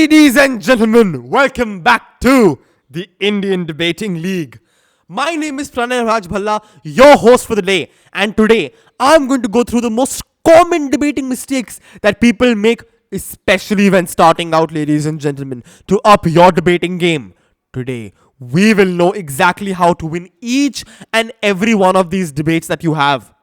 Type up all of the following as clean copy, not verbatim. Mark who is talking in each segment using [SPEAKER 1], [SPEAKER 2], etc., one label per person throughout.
[SPEAKER 1] Ladies and gentlemen, welcome back to the Indian Debating League. My name is Pranay Raj Bhalla, your host for the day, and today I'm going to go through the most common debating mistakes that people make, especially when starting out, ladies and gentlemen, to up your debating game. Today, we will know exactly how to win each and every one of these debates that you have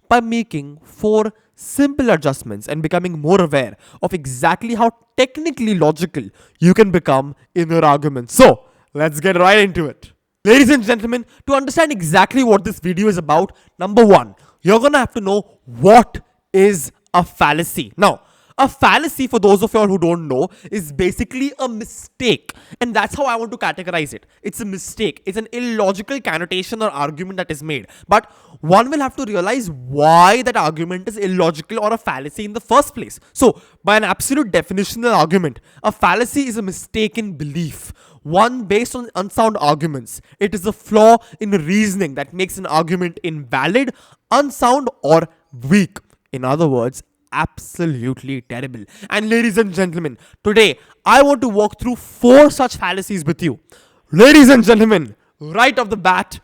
[SPEAKER 1] by making 4 simple adjustments and becoming more aware of exactly how technically logical you can become in your arguments. So, let's get right into it. Ladies and gentlemen, to understand exactly what this video is about, number 1, you're gonna have to know what is a fallacy. Now, a fallacy, for those of y'all who don't know, is basically a mistake. And that's how I want to categorize it. It's a mistake. It's an illogical connotation or argument that is made. But one will have to realize why that argument is illogical or a fallacy in the first place. So, by an absolute definitional argument, a fallacy is a mistaken belief. One based on unsound arguments. It is a flaw in reasoning that makes an argument invalid, unsound, or weak. In other words, absolutely terrible. And ladies and gentlemen, today I want to walk through 4 such fallacies with you. Ladies and gentlemen, right off the bat,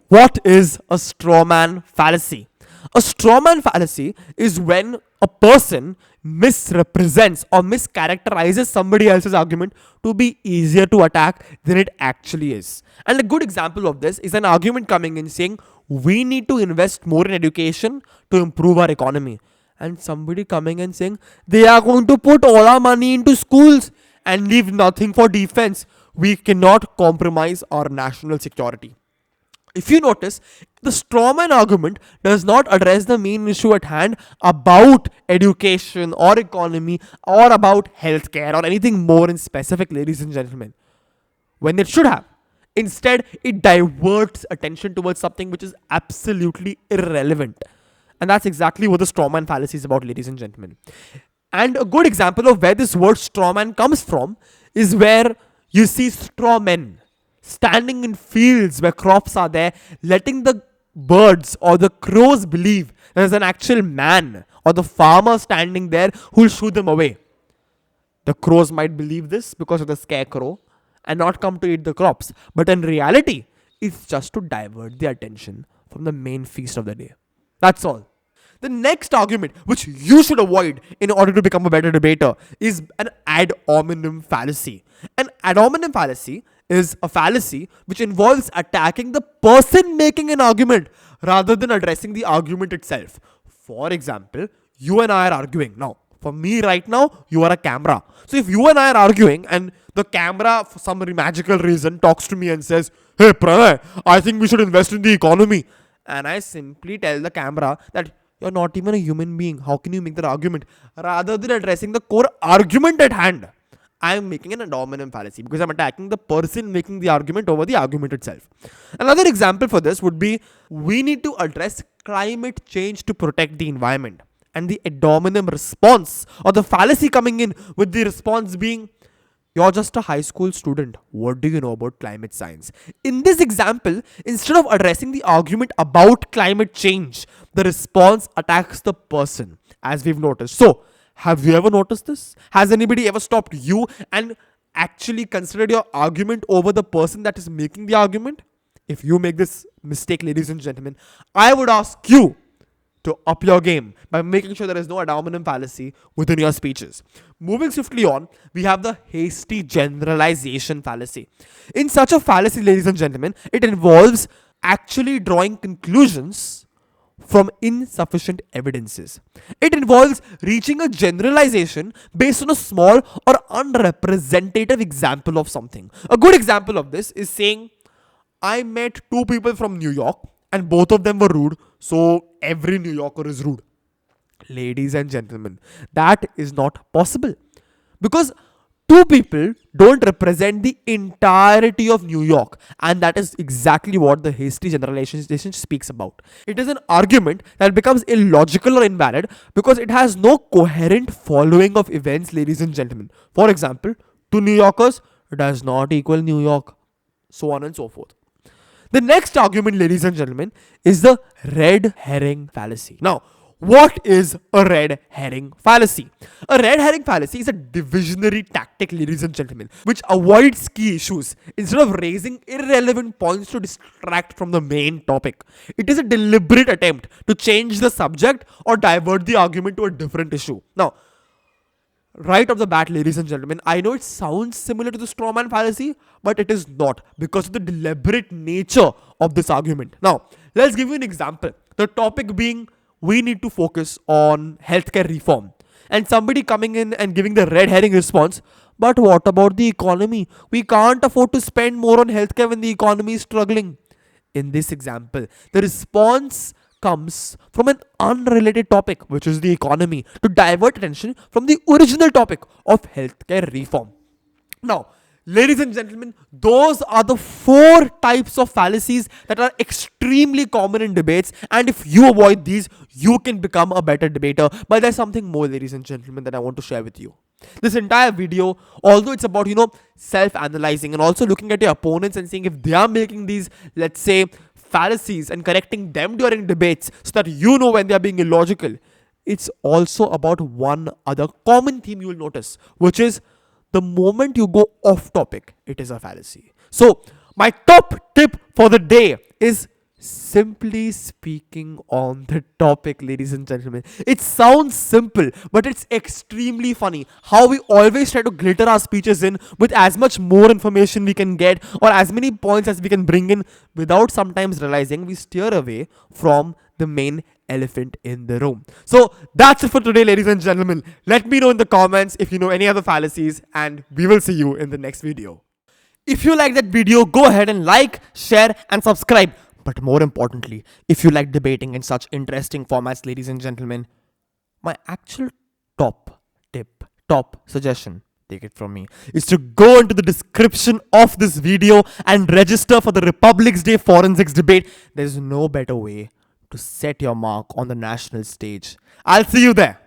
[SPEAKER 1] what is a strawman fallacy? A strawman fallacy is when a person misrepresents or mischaracterizes somebody else's argument to be easier to attack than it actually is. And a good example of this is an argument coming in saying we need to invest more in education to improve our economy. And somebody coming and saying they are going to put all our money into schools and leave nothing for defense. We cannot compromise our national security. If you notice, the strawman argument does not address the main issue at hand about education or economy or about healthcare or anything more in specific, ladies and gentlemen, when it should have. Instead, it diverts attention towards something which is absolutely irrelevant. And that's exactly what the strawman fallacy is about, ladies and gentlemen. And a good example of where this word strawman comes from is where you see straw men standing in fields where crops are there, letting the birds or the crows believe there's an actual man or the farmer standing there who'll shoo them away. The crows might believe this because of the scarecrow and not come to eat the crops. But in reality, it's just to divert the attention from the main feast of the day. That's all. The next argument, which you should avoid in order to become a better debater, is an ad hominem fallacy. An ad hominem fallacy is a fallacy which involves attacking the person making an argument rather than addressing the argument itself. For example, you and I are arguing. Now, for me right now, you are a camera. So if you and I are arguing and the camera, for some magical reason, talks to me and says, "Hey Pranay, I think we should invest in the economy." And I simply tell the camera that you're not even a human being. How can you make that argument? Rather than addressing the core argument at hand, I am making an ad hominem fallacy because I'm attacking the person making the argument over the argument itself. Another example for this would be we need to address climate change to protect the environment. And the ad hominem response or the fallacy coming in with the response being, you're just a high school student. What do you know about climate science? In this example, instead of addressing the argument about climate change, the response attacks the person, as we've noticed. So, have you ever noticed this? Has anybody ever stopped you and actually considered your argument over the person that is making the argument? If you make this mistake, ladies and gentlemen, I would ask you to up your game by making sure there is no ad hominem fallacy within your speeches. Moving swiftly on, we have the hasty generalization fallacy. In such a fallacy, ladies and gentlemen, it involves actually drawing conclusions from insufficient evidences. It involves reaching a generalization based on a small or unrepresentative example of something. A good example of this is saying, I met 2 people from New York and both of them were rude, so every New Yorker is rude. Ladies and gentlemen, that is not possible. Because 2 people don't represent the entirety of New York. And that is exactly what the hasty generalization speaks about. It is an argument that becomes illogical or invalid because it has no coherent following of events, ladies and gentlemen. For example, 2 New Yorkers does not equal New York. So on and so forth. The next argument, ladies and gentlemen, is the red herring fallacy. Now, What is a red herring fallacy? A red herring fallacy is a divisionary tactic, ladies and gentlemen, which avoids key issues instead of raising irrelevant points to distract from the main topic. It is a deliberate attempt to change the subject or divert the argument to a different issue. Now, right off the bat, ladies and gentlemen, I know it sounds similar to the strawman fallacy, but it is not because of the deliberate nature of this argument. Now, let's give you an example. The topic being we need to focus on healthcare reform, and somebody coming in and giving the red herring response, but what about the economy? We can't afford to spend more on healthcare when the economy is struggling. In this example, the response comes from an unrelated topic, which is the economy, to divert attention from the original topic of healthcare reform. Now, ladies and gentlemen, those are the 4 types of fallacies that are extremely common in debates, and if you avoid these, you can become a better debater. But there's something more, ladies and gentlemen, that I want to share with you. This entire video, although it's about, self-analyzing and also looking at your opponents and seeing if they are making these, let's say, fallacies and correcting them during debates so that you know when they are being illogical, it's also about one other common theme you will notice, which is the moment you go off topic, it is a fallacy. So, my top tip for the day is simply speaking on the topic, ladies and gentlemen. It sounds simple, but it's extremely funny how we always try to glitter our speeches in with as much more information we can get or as many points as we can bring in without sometimes realizing we steer away from the main elephant in the room. So that's it for today, ladies and gentlemen. Let me know in the comments if you know any other fallacies, and we will see you in the next video. If you like that video, go ahead and like, share and subscribe. But more importantly, if you like debating in such interesting formats, ladies and gentlemen, my actual top tip, top suggestion, take it from me, is to go into the description of this video and register for the Republic's Day Forensics debate. There's no better way to set your mark on the national stage. I'll see you there.